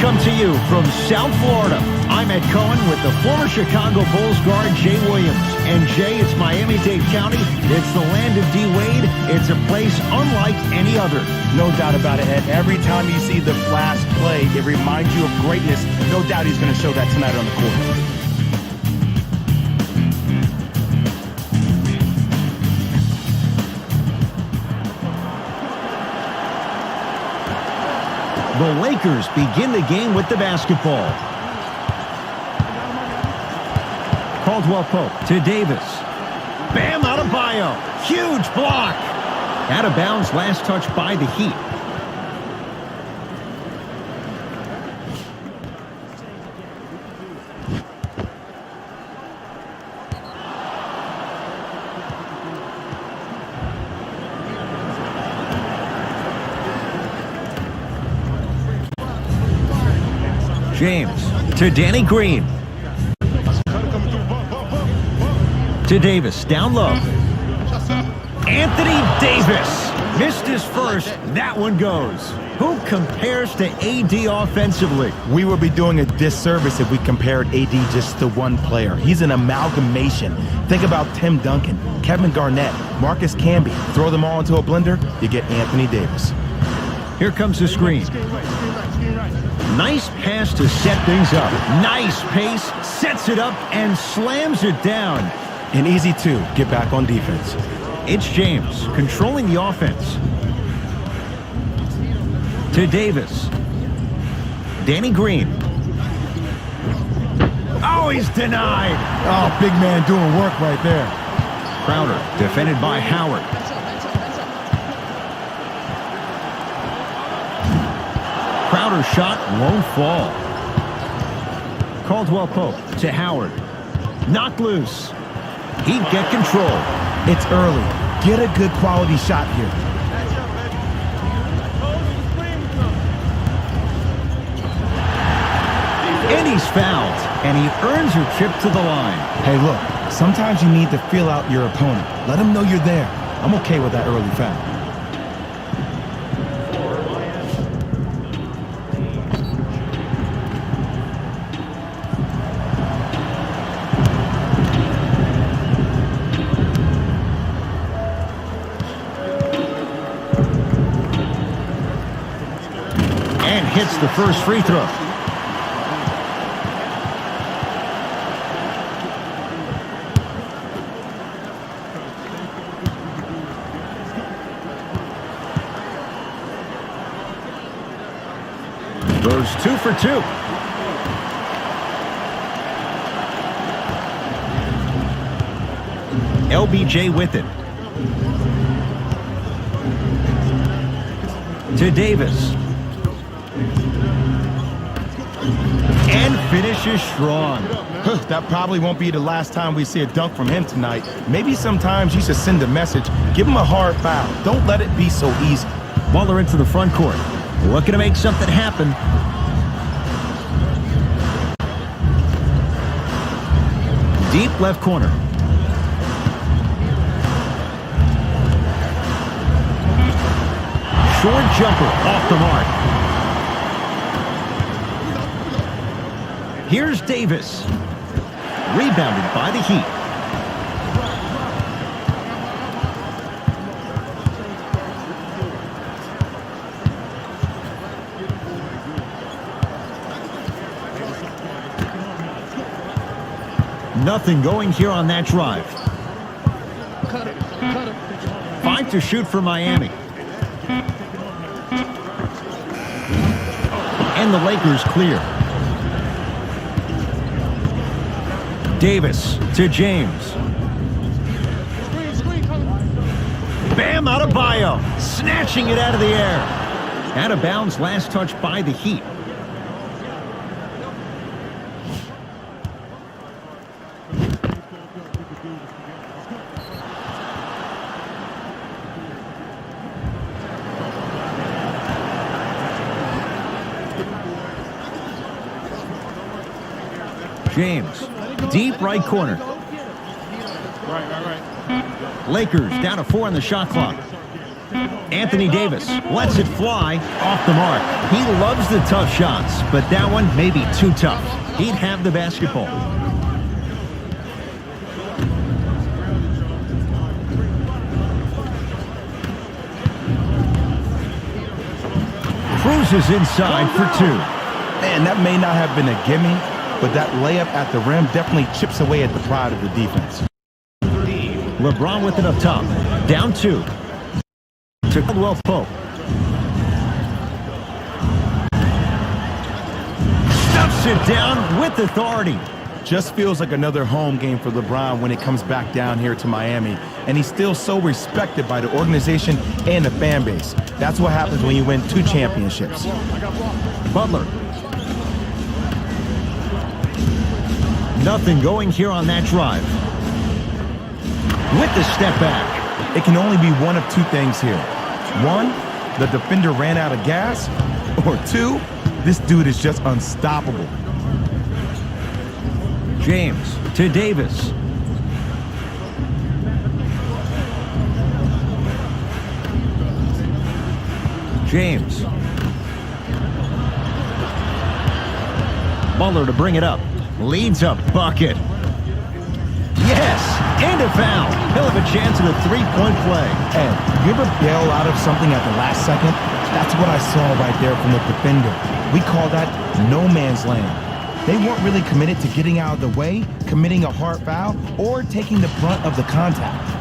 come to you from South Florida. I'm Ed Cohen with the former Chicago Bulls guard Jay Williams. And Jay, it's Miami-Dade County. It's the land of D-Wade. It's a place unlike any other. No doubt about it, Ed. Every time you see the Flash play, it reminds you of greatness. No doubt he's going to show that tonight on the court. The Lakers begin the game with the basketball. Caldwell Pope to Davis. Bam Adebayo. Huge block. Out of bounds, last touch by the Heat. James to Danny Green. To Davis, down low. Anthony Davis missed his first. That one goes. Who compares to AD offensively? We would be doing a disservice if we compared AD just to one player. He's an amalgamation. Think about Tim Duncan, Kevin Garnett, Marcus Camby. Throw them all into a blender, you get Anthony Davis. Here comes the screen. Nice pass to set things up. Nice pace, sets it up, and slams it down. And easy, too. Get back on defense. It's James controlling the offense. To Davis. Danny Green. Oh, he's denied. Oh, big man doing work right there. Crowder defended by Howard. Crowder's shot won't fall. Caldwell Pope to Howard. Knocked loose. He'd get control. It's early. Get a good quality shot here. And he's fouled. And he earns a trip to the line. Hey, look. Sometimes you need to feel out your opponent. Let him know you're there. I'm okay with that early foul. Hits the first free throw. Goes 2 for 2. LBJ with it. To Davis. And finishes strong. That probably won't be the last time we see a dunk from him tonight. Maybe sometimes you should send a message. Give him a hard foul. Don't let it be so easy. Waller into the front court. Looking to make something happen. Deep left corner. Short jumper off the mark. Here's Davis. Rebounded by the Heat. Nothing going here on that drive. 5 to shoot for Miami. And the Lakers clear. Davis to James. Bam Adebayo, snatching it out of the air. Out of bounds, last touch by the Heat. James, deep right corner. Right. Lakers down to 4 on the shot clock. Anthony Davis lets it fly off the mark. He loves the tough shots, but that one may be too tough. He'd have the basketball. Cruises inside for two. Man, that may not have been a gimme, but that layup at the rim definitely chips away at the pride of the defense. LeBron with it up top. Down two. To Caldwell Pope. Stuffs it down with authority. Just feels like another home game for LeBron when it comes back down here to Miami. And he's still so respected by the organization and the fan base. That's what happens when you win 2 championships. Butler. Nothing going here on that drive. With the step back. It can only be one of 2 things here. 1, the defender ran out of gas. Or 2, this dude is just unstoppable. James to Davis. James. Butler to bring it up. Leads a bucket. Yes, and a foul. He'll have a chance at a 3-point play. And you ever bail out of something at the last second? That's what I saw right there from the defender. We call that no man's land. They weren't really committed to getting out of the way, committing a hard foul, or taking the brunt of the contact.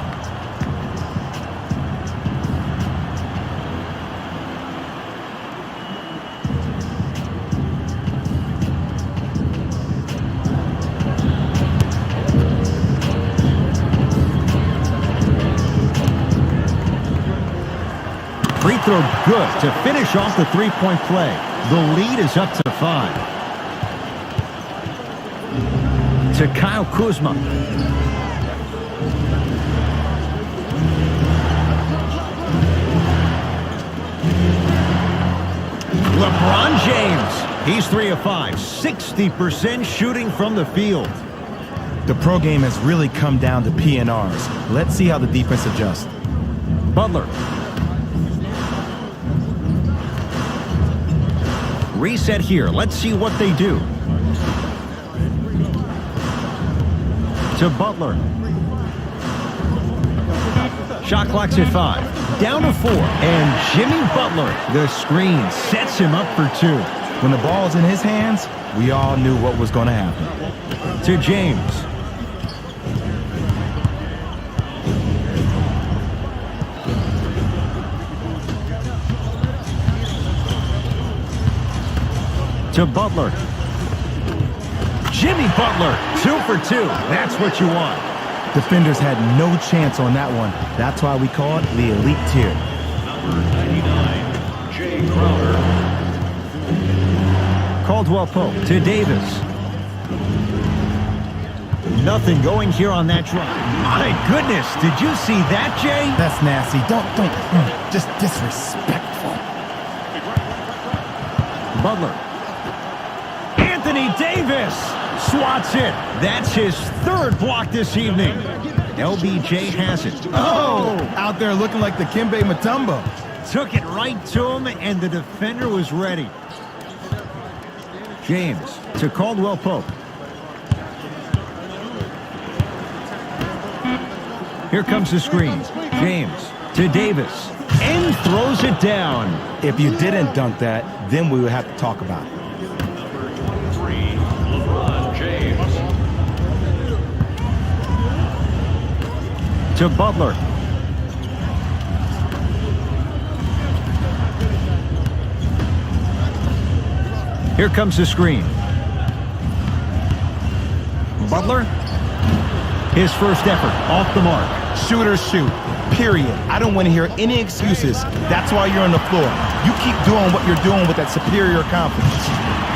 Free throw good to finish off the 3-point play. The lead is up to 5. To Kyle Kuzma. LeBron James. He's 3 of 5. 60% shooting from the field. The pro game has really come down to PNRs. Let's see how the defense adjusts. Butler. Reset here. Let's see what they do. To Butler. Shot clock's at 5. Down to 4. And Jimmy Butler, the screen, sets him up for 2. When the ball's in his hands, we all knew what was going to happen. To James. To Butler. Jimmy Butler, 2 for 2. That's what you want. Defenders had no chance on that one. That's why we call it the elite tier. Number 99, Jay Crowder. Caldwell Pope to Davis. Nothing going here on that drive. My goodness, did you see that, Jay? That's nasty. Don't, just disrespectful. Butler. Anthony Davis swats it. That's his 3rd block this evening. LBJ has it. Oh, out there looking like the Kimbe Mutombo. Took it right to him, and the defender was ready. James to Caldwell Pope. Here comes the screen. James to Davis. And throws it down. If you didn't dunk that, then we would have to talk about it. Number 3, LeBron James. To Butler. Here comes the screen. Butler. His first effort off the mark. Shooters shoot, period. I don't want to hear any excuses. That's why you're on the floor. You keep doing what you're doing with that superior confidence.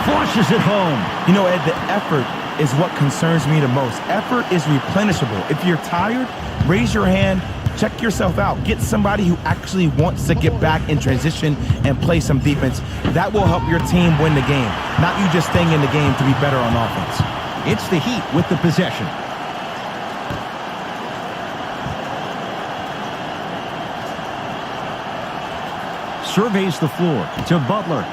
Flushes it home. You know, Ed, the effort is what concerns me the most. Effort is replenishable. If you're tired, raise your hand, check yourself out. Get somebody who actually wants to get back in transition and play some defense. That will help your team win the game, not you just staying in the game to be better on offense. It's the Heat with the possession. surveys the floor to Butler.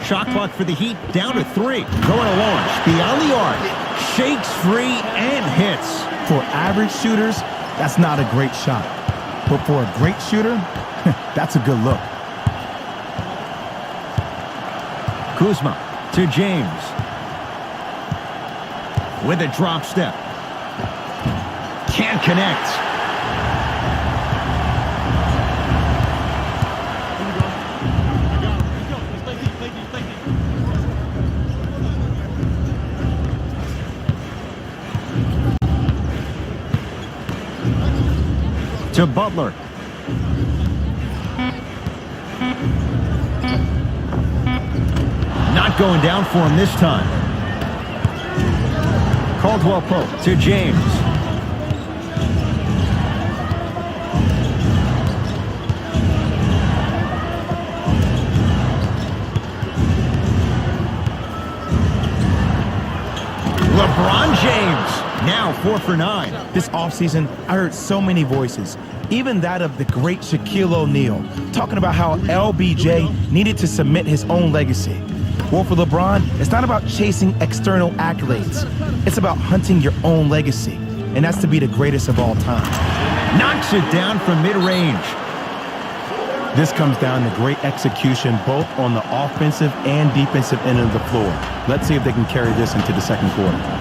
Shot clock for the Heat, down to 3. Going to launch beyond the arc. Shakes free and hits. For average shooters, that's not a great shot. But for a great shooter, that's a good look. Kuzma to James. With a drop step. Can't connect. To Butler. Not going down for him this time. Caldwell Pope to James. LeBron James. Now 4 for 9. This offseason, I heard so many voices, even that of the great Shaquille O'Neal, talking about how LBJ needed to cement his own legacy. Well, for LeBron, it's not about chasing external accolades. It's about hunting your own legacy, and that's to be the greatest of all time. Knocks it down from mid-range. This comes down to great execution both on the offensive and defensive end of the floor. Let's see if they can carry this into the second quarter.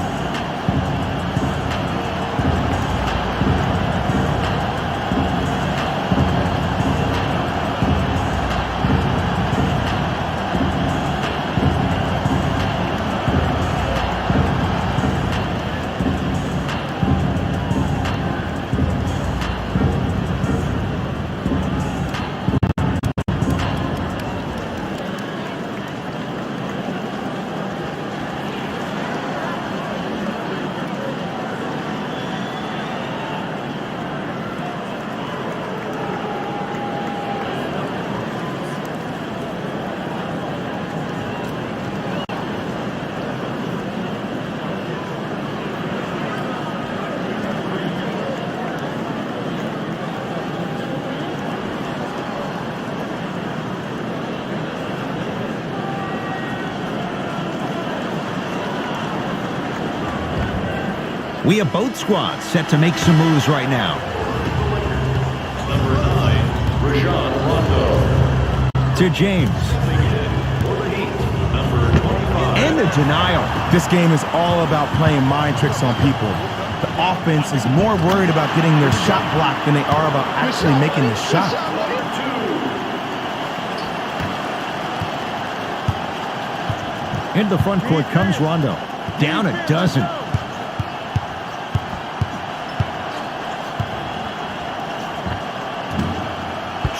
We have both squads set to make some moves right now. Number 9, Rajon Rondo. To James. For the Heat, number 25. And the denial. This game is all about playing mind tricks on people. The offense is more worried about getting their shot blocked than they are about actually making the shot. Into the front court comes Rondo. Down a dozen.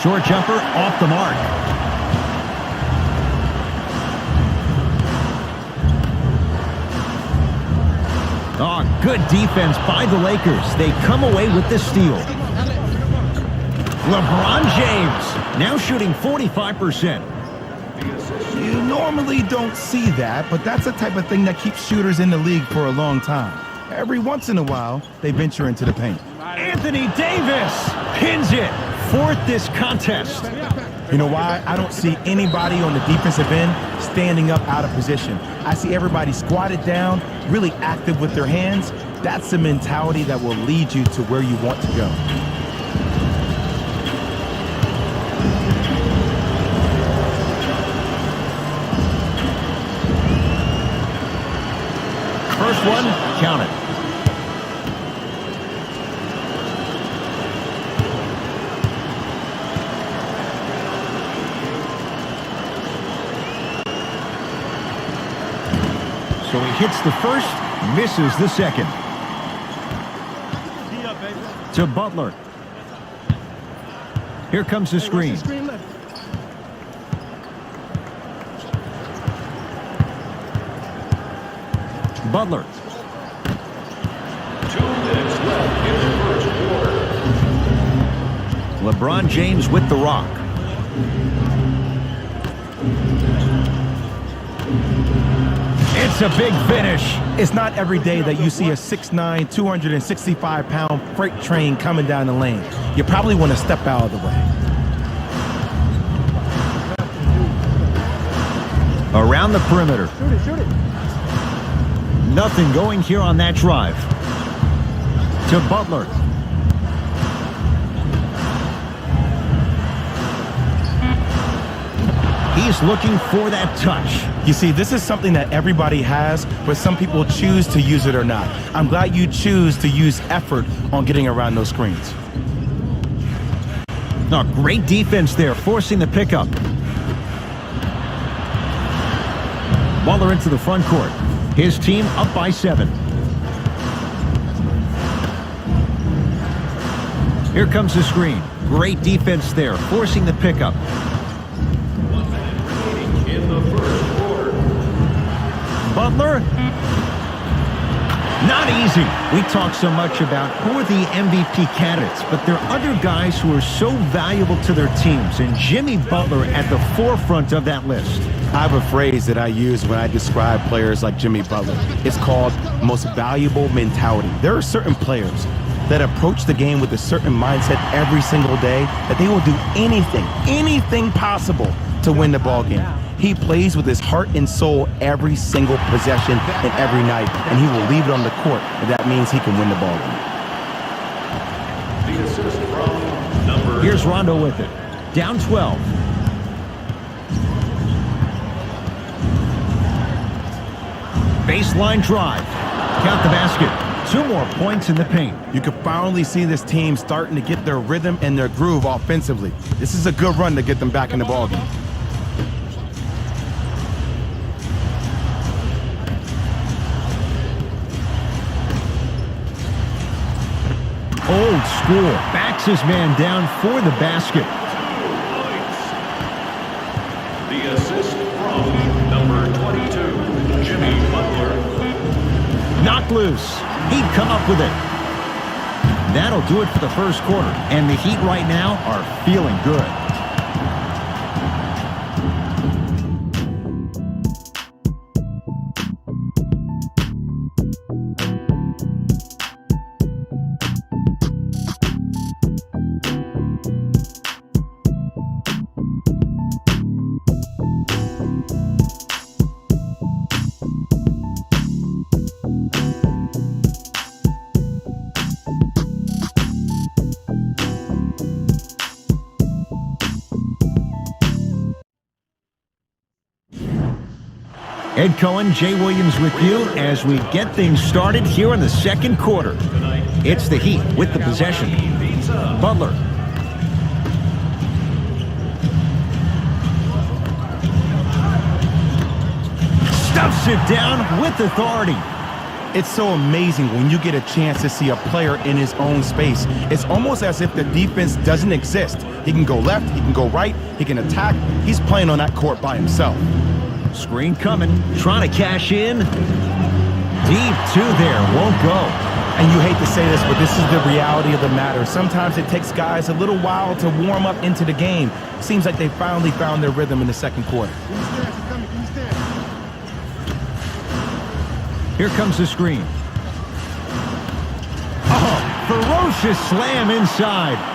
Short jumper off the mark. Oh, good defense by the Lakers. They come away with the steal. LeBron James now shooting 45%. You normally don't see that, but that's the type of thing that keeps shooters in the league for a long time. Every once in a while, they venture into the paint. Anthony Davis pins it. Fourth this contest. You know why? I don't see anybody on the defensive end standing up out of position. I see everybody squatted down, really active with their hands. That's the mentality that will lead you to where you want to go. First one, count it. So he hits the first, misses the second. To Butler. Here comes the screen. Butler. 2 minutes left in the first quarter. LeBron James with the rock. It's That's a big finish. It's not every day that you see a 6'9", 265-pound freight train coming down the lane. You probably want to step out of the way. Around the perimeter. Shoot it. Nothing going here on that drive. To Butler. He's looking for that touch. You see, this is something that everybody has, but some people choose to use it or not. I'm glad you choose to use effort on getting around those screens. Oh, great defense there, forcing the pickup. Butler into the front court. His team up by 7. Here comes the screen. Great defense there, forcing the pickup. In the first quarter. Butler. Not easy. We talk so much about who are the MVP candidates, but there are other guys who are so valuable to their teams, and Jimmy Butler at the forefront of that list. I have a phrase that I use when I describe players like Jimmy Butler. It's called most valuable mentality. There are certain players that approach the game with a certain mindset every single day that they will do anything possible to win the ball game. He plays with his heart and soul every single possession and every night, and he will leave it on the court if that means he can win the ball game. The assist from number. Here's Rondo with it. Down 12. Baseline drive. Count the basket. 2 more points in the paint. You can finally see this team starting to get their rhythm and their groove offensively. This is a good run to get them back in the ball game. Old school. Backs his man down for the basket. The assist from number 22, Jimmy Butler. Knocked loose. He'd come up with it. That'll do it for the first quarter. And the Heat right now are feeling good. Ed Cohen, Jay Williams with you as we get things started here in the second quarter. It's the Heat with the possession. Butler. Stuffs it down with authority. It's so amazing when you get a chance to see a player in his own space. It's almost as if the defense doesn't exist. He can go left, he can go right, he can attack. He's playing on that court by himself. Screen coming, trying to cash in. Deep 2 there, won't go. And you hate to say this, but this is the reality of the matter. Sometimes it takes guys a little while to warm up into the game. Seems like they finally found their rhythm in the second quarter. Here comes the screen. Oh, ferocious slam inside.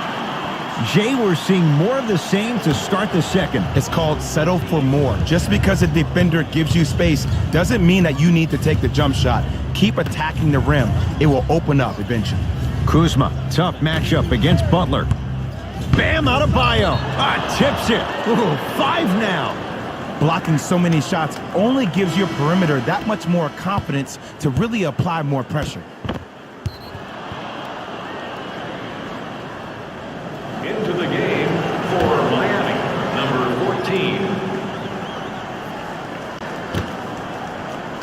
Jay, we're seeing more of the same to start the second. It's called settle for more. Just because a defender gives you space doesn't mean that you need to take the jump shot. Keep attacking the rim. It will open up eventually. Kuzma, tough matchup against Butler. Bam Adebayo. Tips it. Ooh, 5 now. Blocking so many shots only gives your perimeter that much more confidence to really apply more pressure. Into the game for Miami, number 14.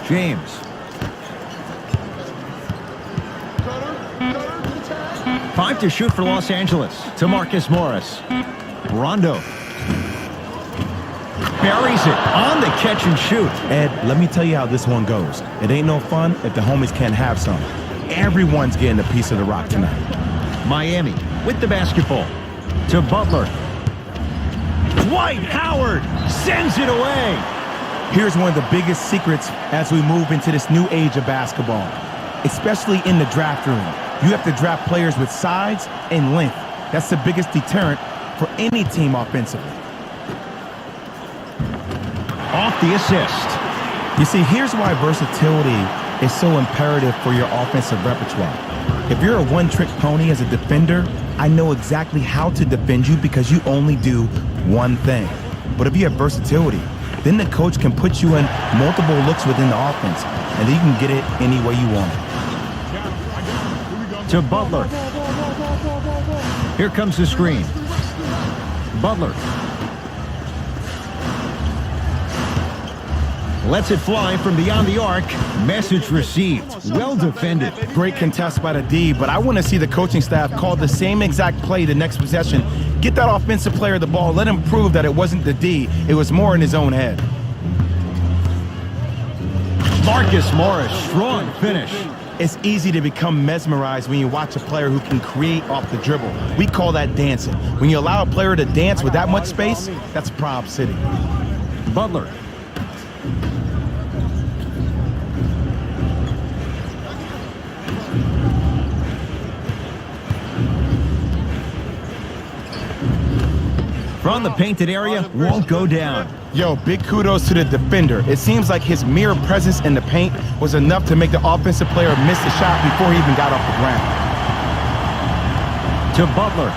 James. Five to shoot for Los Angeles. To Marcus Morris. Rondo. Buries it on the catch and shoot. Ed, let me tell you how this one goes. It ain't no fun if the homies can't have some. Everyone's getting a piece of the rock tonight. Miami with the basketball. To Butler. Dwight Howard sends it away. Here's one of the biggest secrets as we move into this new age of basketball, especially in the draft room. You have to draft players with size and length. That's the biggest deterrent for any team offensively. Off the assist. You see, here's why versatility is so imperative for your offensive repertoire. If you're a one-trick pony as a defender, I know exactly how to defend you because you only do one thing. But if you have versatility, then the coach can put you in multiple looks within the offense, and then you can get it any way you want it. To Butler. Here comes the screen. Butler. Lets it fly from beyond the arc. Message received. Well defended. Great contest by the D, but I want to see the coaching staff call the same exact play the next possession. Get that offensive player the ball. Let him prove that it wasn't the D. It was more in his own head. Marcus Morris, strong finish. It's easy to become mesmerized when you watch a player who can create off the dribble. We call that dancing. When you allow a player to dance with that much space, that's Prob City. Butler. From the painted area, won't go down. Yo, big kudos to the defender. It seems like his mere presence in the paint was enough to make the offensive player miss the shot before he even got off the ground. To Butler.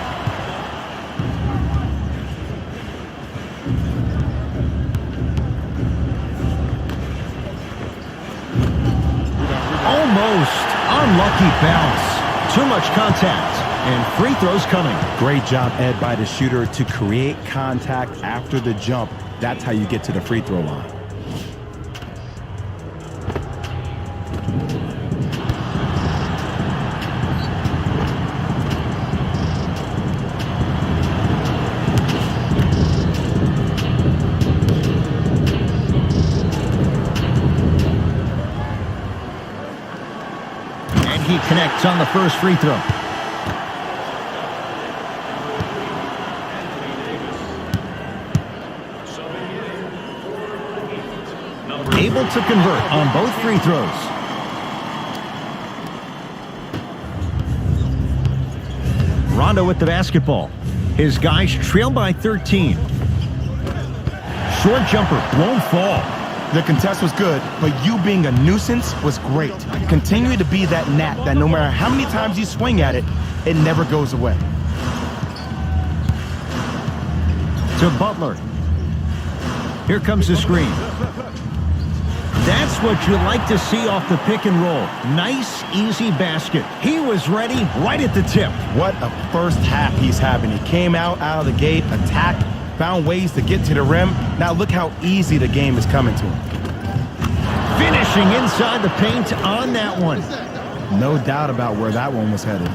Almost unlucky bounce. Too much contact. And free throws coming. Great job, Ed, by the shooter to create contact after the jump. That's how you get to the free throw line. And he connects on the first free throw. Able to convert on both free throws. Rondo with the basketball. His guys trail by 13. Short jumper won't fall. The contest was good, but you being a nuisance was great. Continue to be that gnat that no matter how many times you swing at it, it never goes away. To Butler. Here comes the screen. That's what you like to see off the pick and roll. Nice, easy basket. He was ready right at the tip. What a first half he's having. He came out of the gate, attacked, found ways to get to the rim. Now look how easy the game is coming to him. Finishing inside the paint on that one. No doubt about where that one was headed.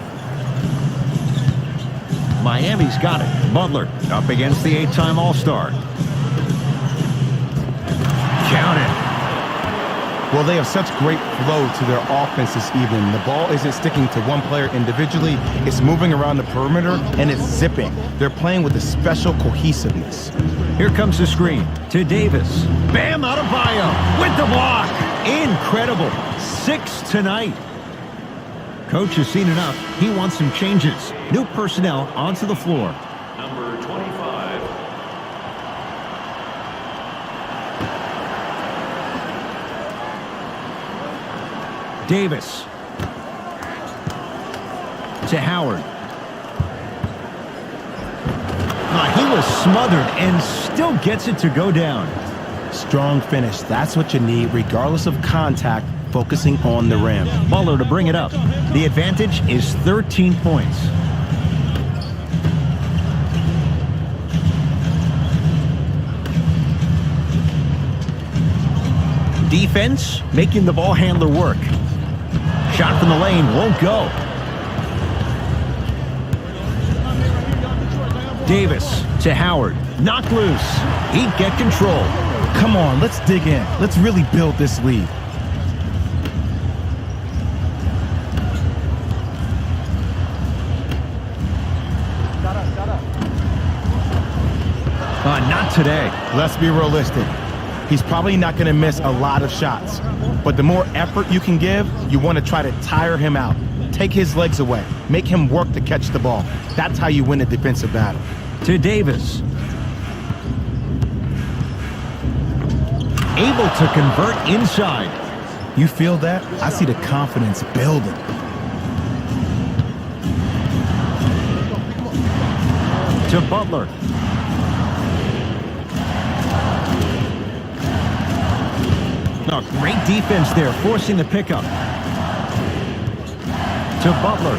Miami's got it. Butler up against the 8-time All-Star. Count it. Well, they have such great flow to their offense this evening. The ball isn't sticking to one player individually. It's moving around the perimeter, and it's zipping. They're playing with a special cohesiveness. Here comes the screen to Davis. Bam Adebayo with the block. Incredible. 6 tonight. Coach has seen enough. He wants some changes. New personnel onto the floor. Number 25. Davis. To Howard. He was smothered and still gets it to go down. Strong finish. That's what you need, regardless of contact, focusing on the rim. Butler to bring it up. The advantage is 13 points. Defense making the ball handler work. Shot from the lane won't go. Davis to Howard. Knocked loose. He'd get control. Come on, let's dig in. Let's really build this lead. Not today. Let's be realistic. He's probably not going to miss a lot of shots. But the more effort you can give, you want to try to tire him out. Take his legs away. Make him work to catch the ball. That's how you win a defensive battle. To Davis. Able to convert inside. You feel that? I see the confidence building. To Butler. Oh, great defense there, forcing the pickup. To Butler.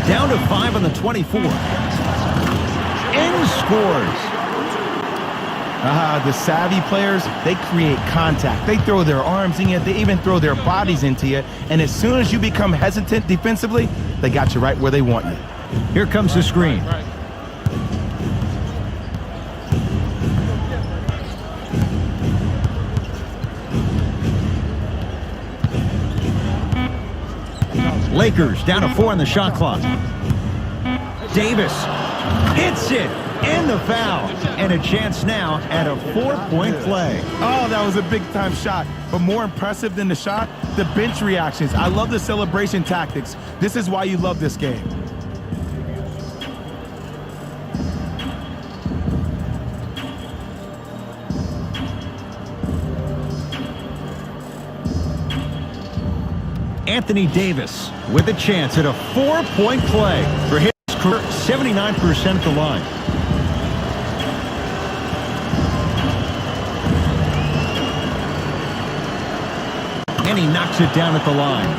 Down to 5 on the 24. And scores. The savvy players, they create contact. They throw their arms in you. They even throw their bodies into you. And as soon as you become hesitant defensively, they got you right where they want you. Here comes the screen. Lakers down to 4 on the shot clock. Davis hits it. And the foul. And a chance now at a 4-point play. Oh, that was a big-time shot. But more impressive than the shot, the bench reactions. I love the celebration tactics. This is why you love this game. Anthony Davis with a chance at a 4-point play for his career, 79% at the line. And he knocks it down at the line.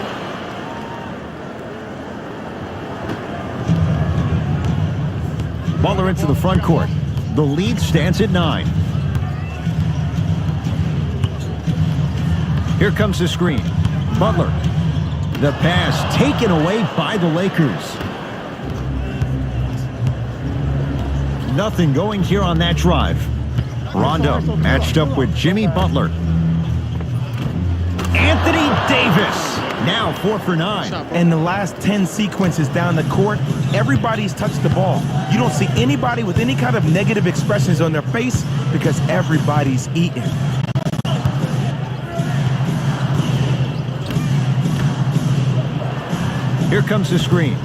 Butler into the front court. The lead stands at 9. Here comes the screen. Butler. The pass taken away by the Lakers. Nothing going here on that drive. Rondo matched up with Jimmy Butler. Anthony Davis, now 4 for 9. And the last 10 sequences down the court, everybody's touched the ball. You don't see anybody with any kind of negative expressions on their face because everybody's eating. Here comes the screen.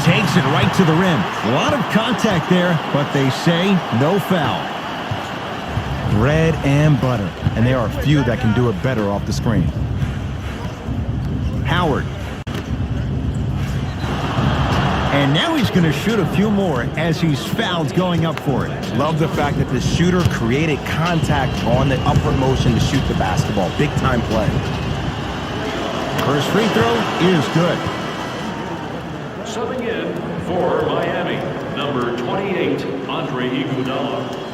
Takes it right to the rim. A lot of contact there, but they say no foul. Bread and butter, and there are few that can do it better off the screen. Howard. And now he's going to shoot a few more as he's fouled going up for it. Love the fact that the shooter created contact on the upward motion to shoot the basketball. Big time play. First free throw is good. Subbing in for Miami, number 28, Andre Iguodala.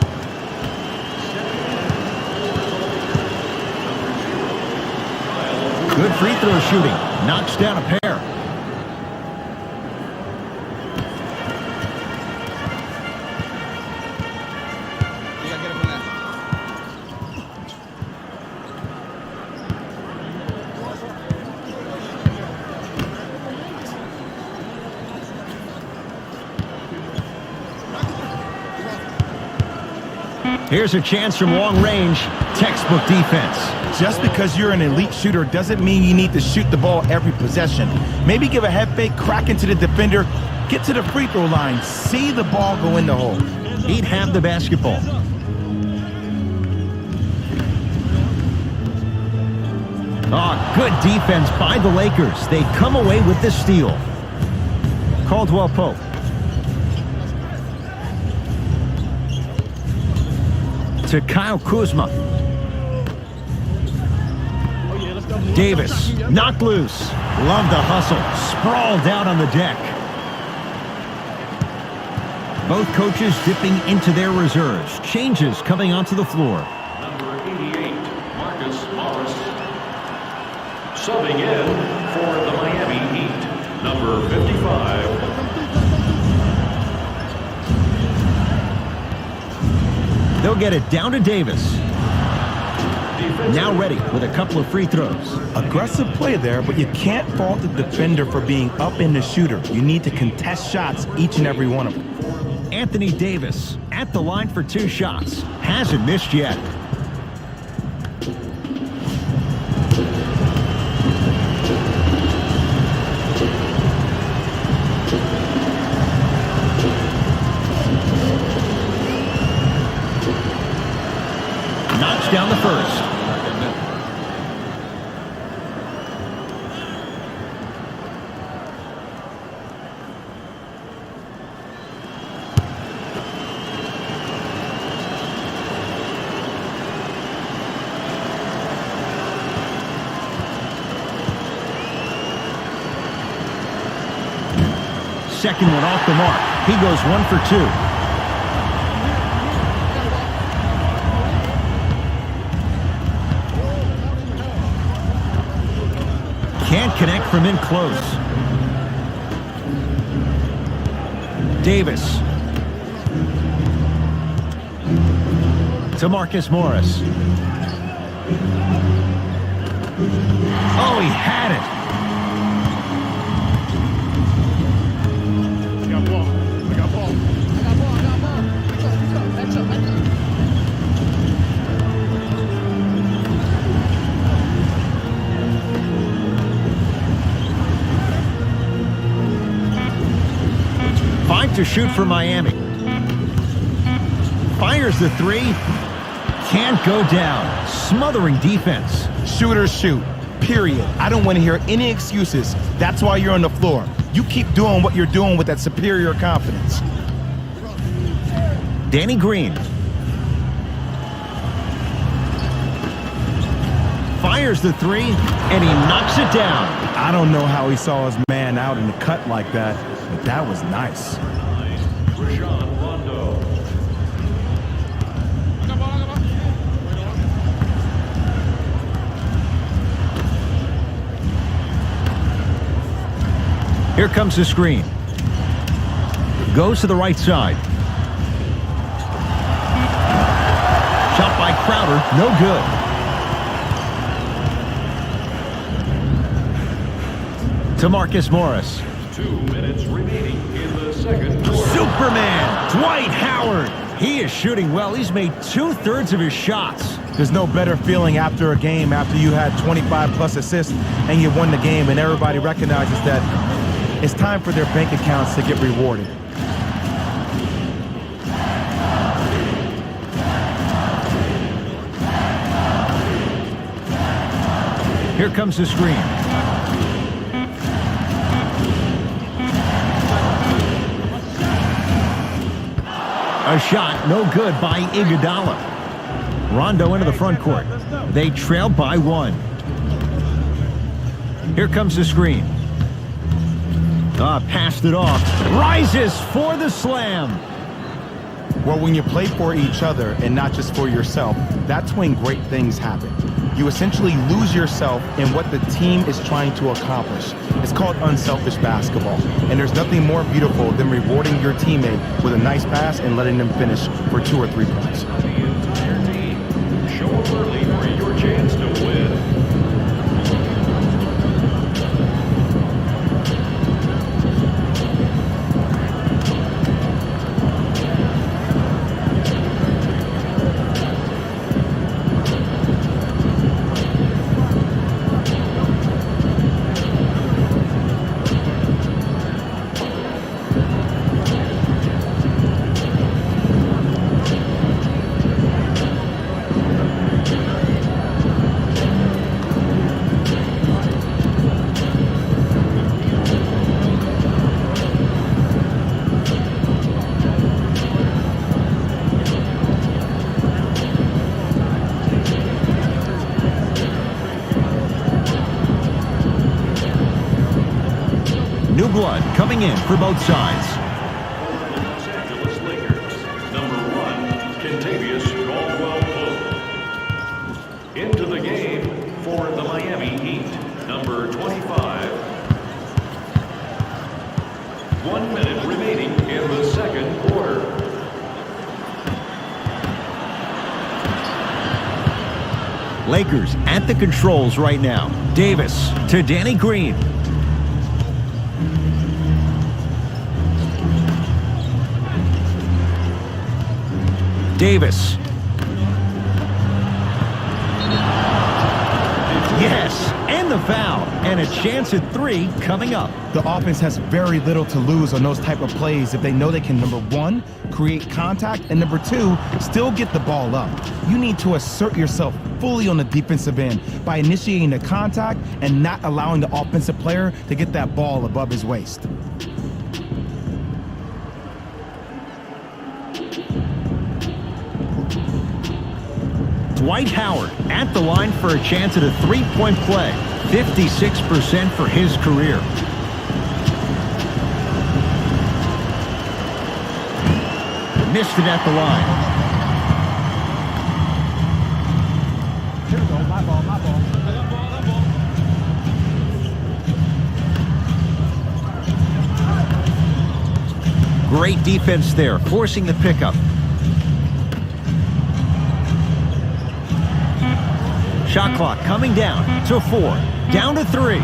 Good free throw shooting. Knocks down a pair. Here's a chance from long range. Textbook defense. Just because you're an elite shooter doesn't mean you need to shoot the ball every possession. Maybe give a head fake, crack into the defender, get to the free throw line, see the ball go in the hole. He'd have the basketball. Oh, good defense by the Lakers. They come away with the steal. Caldwell Pope. To Kyle Kuzma. Davis knocked loose. Love the hustle. Sprawled out on the deck. Both coaches dipping into their reserves. Changes coming onto the floor. Number 88, Marcus Morris. Subbing in for the Miami Heat, number 55. They'll get it down to Davis. Now ready with a couple of free throws. Aggressive play there, but you can't fault the defender for being up in the shooter. You need to contest shots, each and every one of them. Anthony Davis at the line for 2 shots. Hasn't missed yet. Knocks down the first. Second one off the mark. He goes 1 for 2. Can't connect from in close. Davis. To Marcus Morris. Oh, he had it. To shoot for Miami. Fires the 3. Can't go down. Smothering defense. Shooters shoot. Period. I don't want to hear any excuses. That's why you're on the floor. You keep doing what you're doing with that superior confidence. Danny Green. Fires the 3, and he knocks it down. I don't know how he saw his man out in the cut like that, but that was nice. Here comes the screen. Goes to the right side. Shot by Crowder, no good. To Marcus Morris. 2 minutes remaining in the second quarter. Superman, Dwight Howard. He is shooting well. He's made 2/3 of his shots. There's no better feeling after a game after you had 25+ assists and you won the game and everybody recognizes that it's time for their bank accounts to get rewarded. Here comes the screen. A shot, no good by Iguodala. Rondo into the front court. They trail by 1. Here comes the screen. Passed it off. Rises for the slam. Well, when you play for each other and not just for yourself, that's when great things happen. You essentially lose yourself in what the team is trying to accomplish. It's called unselfish basketball. And there's nothing more beautiful than rewarding your teammate with a nice pass and letting them finish for 2 or 3 points. The entire team. Show up early for your chance to win. New blood coming in for both sides. Los Angeles Lakers, number 1, Kentavious Caldwell-Pope. Into the game for the Miami Heat, number 25. 1 minute remaining in the second quarter. Lakers at the controls right now. Davis to Danny Green. Davis. Yes, and the foul. And a chance at 3 coming up. The offense has very little to lose on those type of plays if they know they can, number 1, create contact, and number 2, still get the ball up. You need to assert yourself fully on the defensive end by initiating the contact and not allowing the offensive player to get that ball above his waist. Dwight Howard at the line for a chance at a 3-point play. 56% for his career. Missed it at the line. Here we go, my ball. Great defense there, forcing the pickup. Shot clock coming down to 4, down to 3.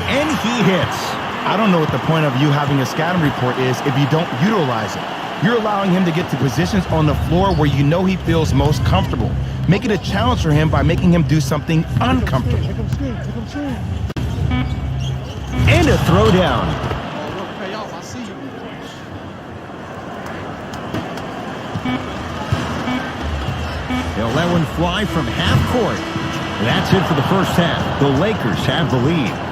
And he hits. I don't know what the point of you having a scouting report is if you don't utilize it. You're allowing him to get to positions on the floor where you know he feels most comfortable. Make it a challenge for him by making him do something uncomfortable. And a throwdown. They'll let one fly from half court. That's it for the first half. The Lakers have the lead.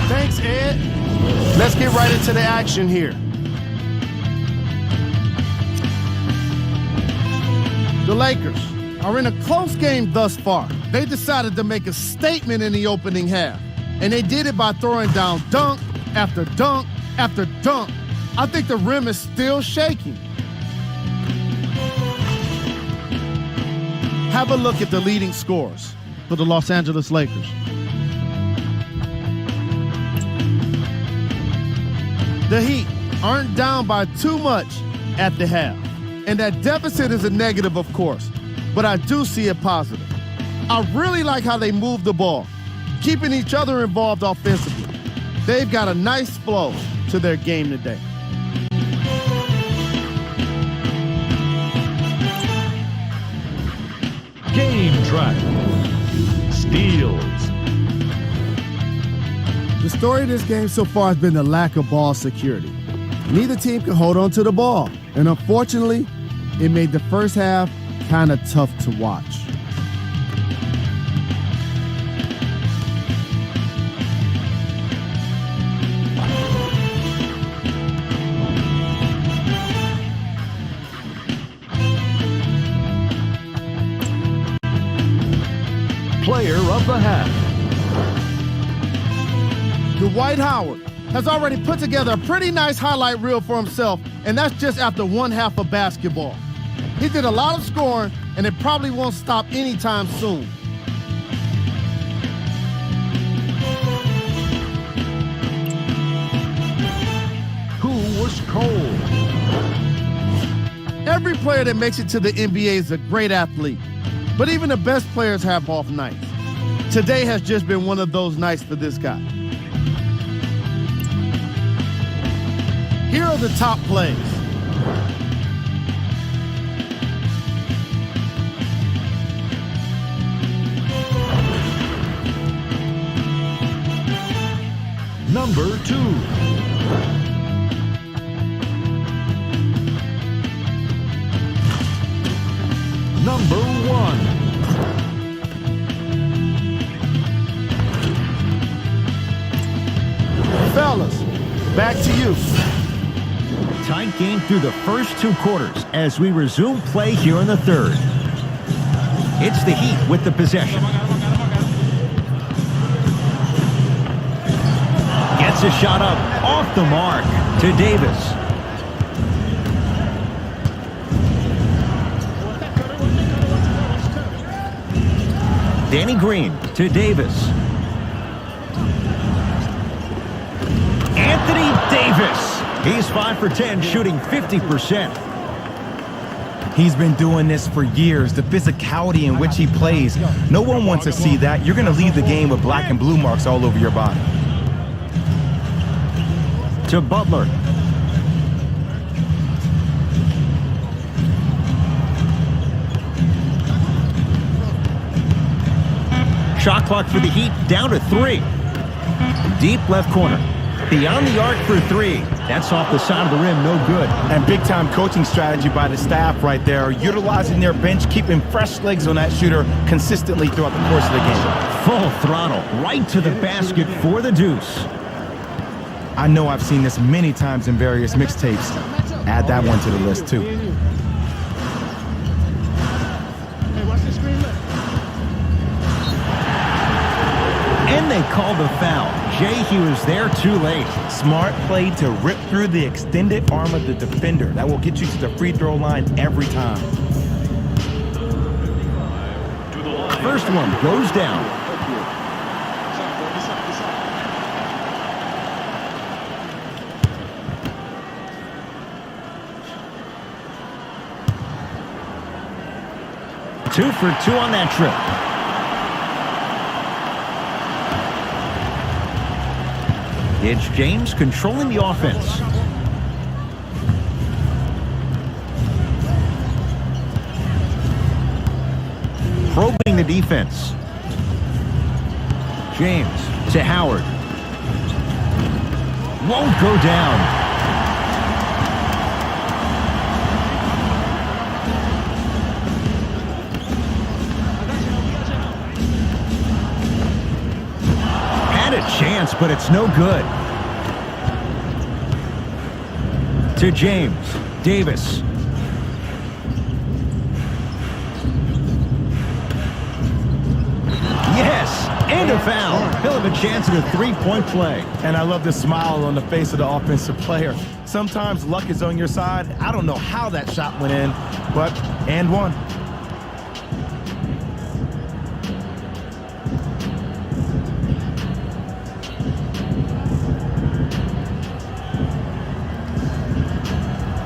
Thanks, Ed. Let's get right into the action here. The Lakers are in a close game thus far. They decided to make a statement in the opening half, and they did it by throwing down dunk after dunk after dunk. I think the rim is still shaking. Have a look at the leading scorers for the Los Angeles Lakers. The Heat aren't down by too much at the half. And that deficit is a negative, of course, but I do see it positive. I really like how they move the ball, keeping each other involved offensively. They've got a nice flow to their game today. Game track. Steals. The story of this game so far has been the lack of ball security. Neither team can hold on to the ball, and unfortunately, it made the first half kind of tough to watch. Player of the half. Dwight Howard has already put together a pretty nice highlight reel for himself, and that's just after one half of basketball. He did a lot of scoring, and it probably won't stop anytime soon. Who was cold? Every player that makes it to the NBA is a great athlete, but even the best players have off nights. Today has just been one of those nights for this guy. Here are the top plays. Number 2. Number 1. Fellas, back to you. tight game through the first 2 quarters as we resume play here in the third. It's the Heat with the possession. Gets a shot up off the mark to Davis. Danny Green to Davis. Anthony Davis. He's 5 for 10, shooting 50%. He's been doing this for years. The physicality in which he plays. No one wants to see that. You're going to leave the game with black and blue marks all over your body. To Butler. Shot clock for the Heat down to 3. Deep left corner. Beyond the arc for 3. That's off the side of the rim, no good. And big-time coaching strategy by the staff right there, utilizing their bench, keeping fresh legs on that shooter consistently throughout the course of the game. Full throttle, right to the basket for the deuce. I know I've seen this many times in various mixtapes. Add that one to the list, too. And they called the foul. Jay, he was there too late. Smart play to rip through the extended arm of the defender. That will get you to the free throw line every time. First one goes down. Two for 2 on that trip. It's James controlling the offense. Probing the defense. James to Howard. Won't go down. Had a chance, but it's no good. To James. Davis. Yes, and a foul. He'll have a chance at a 3-point play. And I love the smile on the face of the offensive player. Sometimes luck is on your side. I don't know how that shot went in, but and one.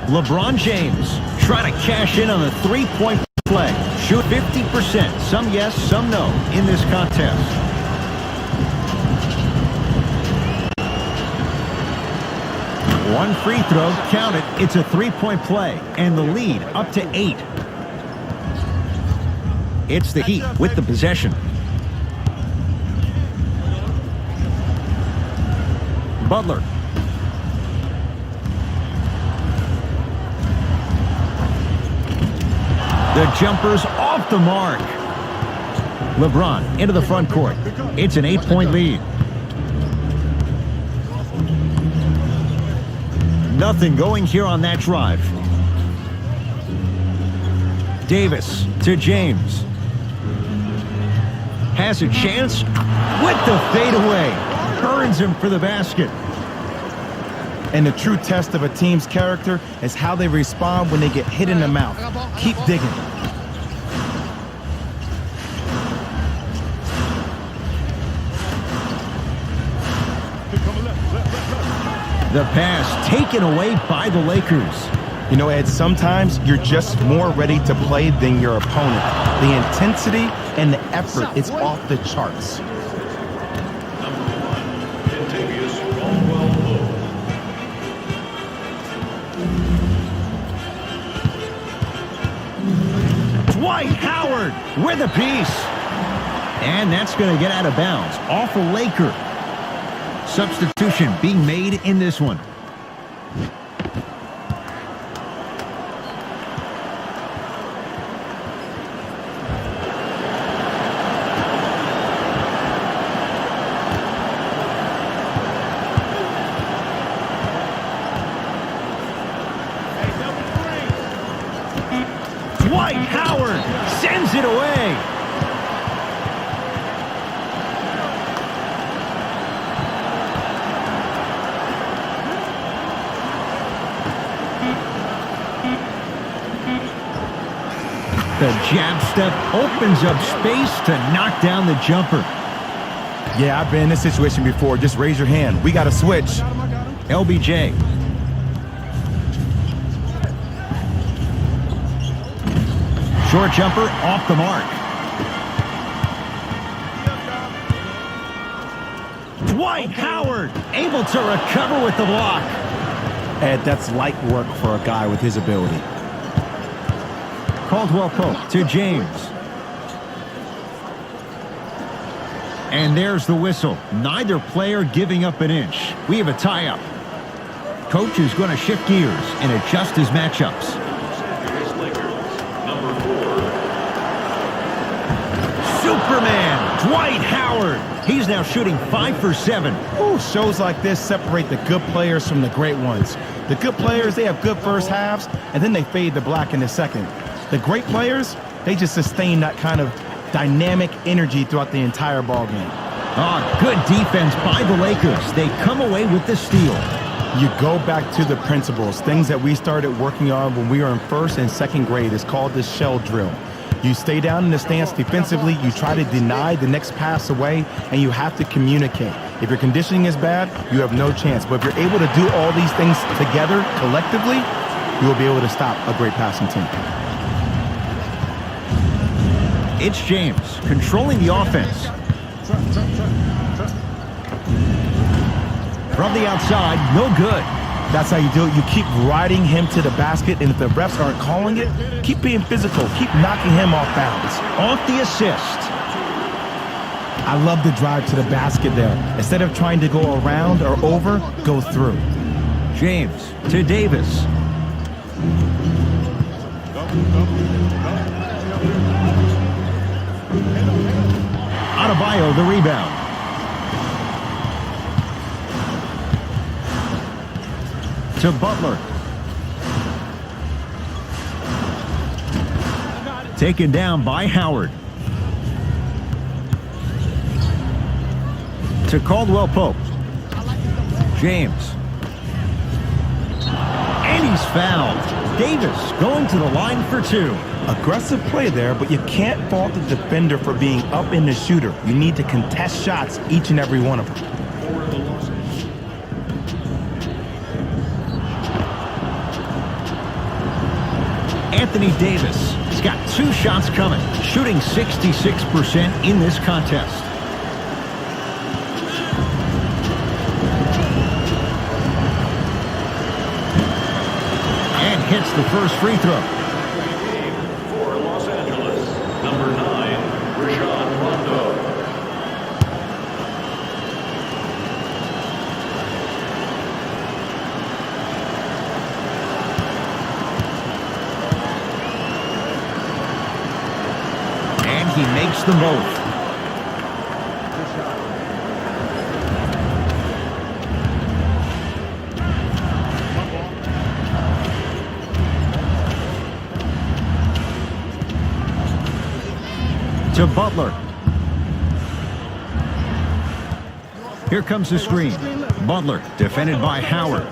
LeBron James trying to cash in on a 3-point play. Shoot 50%. Some yes, some no in this contest. One free throw, count it. It's a 3-point play, and the lead up to 8. It's the Heat with the possession. Butler. The jumper's off the mark. LeBron into the front court. It's an 8-point lead. Nothing going here on that drive. Davis to James. Has a chance with the fadeaway. Burns him for the basket. And the true test of a team's character is how they respond when they get hit in the mouth. Keep digging. The pass taken away by the Lakers. You know, Ed, sometimes you're just more ready to play than your opponent. The intensity and the effort is off the charts. Dwight Howard with a piece. And that's going to get out of bounds off a Laker. Substitution being made in this one. Dwight Howard sends it away. The jab step opens up space to knock down the jumper. Yeah, I've been in this situation before. Just raise your hand. We got to switch. LBJ. Short jumper off the mark. Dwight Howard able to recover with the block. Ed, that's light work for a guy with his ability. Caldwell Pope to James. And there's the whistle. Neither player giving up an inch. We have a tie-up. Coach is going to shift gears and adjust his matchups. Superman, Dwight Howard. He's now shooting 5 for 7. Ooh, shows like this separate the good players from the great ones. The good players, they have good first halves, and then they fade to black in the second. The great players, they just sustain that kind of dynamic energy throughout the entire ball game. Good defense by the Lakers. They come away with the steal. You go back to the principles, things that we started working on when we were in first and second grade. It's called the shell drill. You stay down in the stance defensively, you try to deny the next pass away, and you have to communicate. If your conditioning is bad, you have no chance. But if you're able to do all these things together, collectively, you will be able to stop a great passing team. It's James controlling the offense. From the outside, no good. That's how you do it. You keep riding him to the basket, and if the refs aren't calling it, keep being physical. Keep knocking him off bounds. Off the assist. I love the drive to the basket there. Instead of trying to go around or over, go through. James to Davis. Adebayo the rebound. To Butler. Taken down by Howard. To Caldwell Pope. James. And he's fouled. Davis going to the line for 2. Aggressive play there, but you can't fault the defender for being up in the shooter. You need to contest shots, each and every one of them. Anthony Davis has got 2 shots coming, shooting 66% in this contest. And hits the first free throw. For Los Angeles, number 9, Rajon Rondo. He makes them both. To Butler. Here comes the screen. Butler defended by Howard.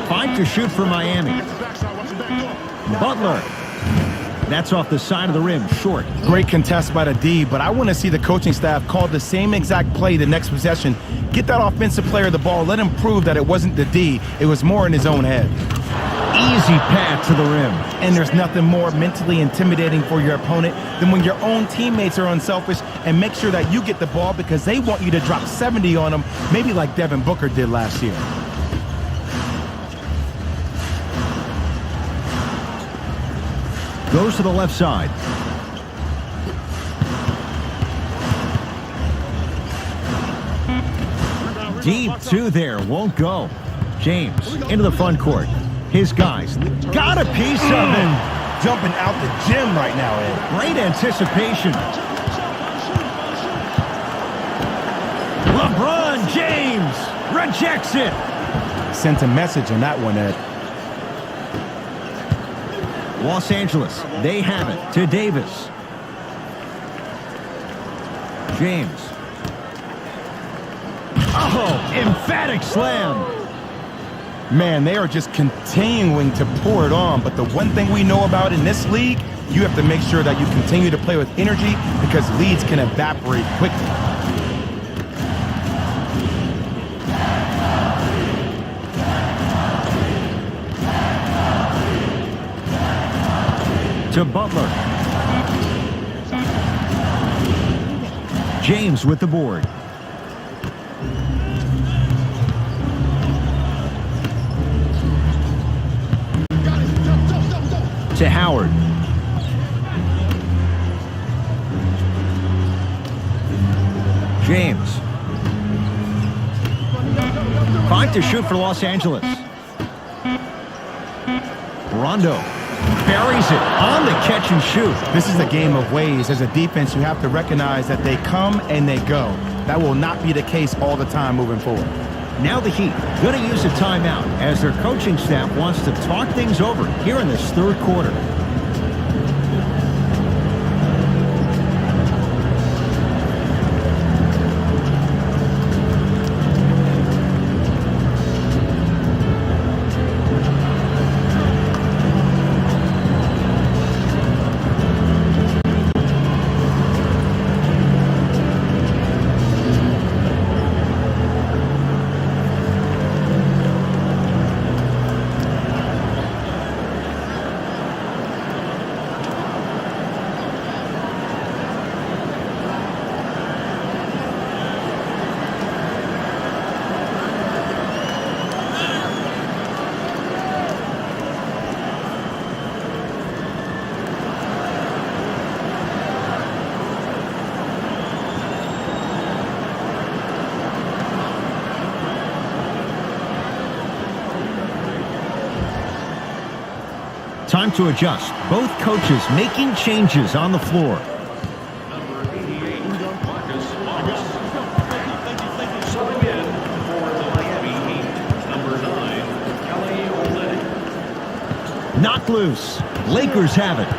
5 to shoot for Miami. Butler. That's off the side of the rim, short. Great contest by the D, but I want to see the coaching staff call the same exact play the next possession. Get that offensive player the ball. Let him prove that it wasn't the D. It was more in his own head. Easy path to the rim. And there's nothing more mentally intimidating for your opponent than when your own teammates are unselfish and make sure that you get the ball because they want you to drop 70 on them, maybe like Devin Booker did last year. Goes to the left side. Deep 2 there, won't go. James into the front court. His guys got a piece of him. Jumping out the gym right now, Ed. Great anticipation. LeBron James rejects it. Sent a message on that one, Ed. Los Angeles, they have it to Davis. James. Oh, emphatic slam. Man, they are just continuing to pour it on. But the one thing we know about in this league, you have to make sure that you continue to play with energy because leads can evaporate quickly. To Butler. James with the board. To Howard. James. Fine to shoot for Los Angeles. Rondo buries it on the catch and shoot. This is a game of ways. As a defense, you have to recognize that they come and they go. That will not be the case all the time moving forward. Now the Heat going to use a timeout as their coaching staff wants to talk things over here in this third quarter. Time to adjust. Both coaches making changes on the floor. Number 88, Marcus Morris. Subbing in for the Miami Heat, number 9, Kelly Olynyk. Knocked loose. Lakers have it.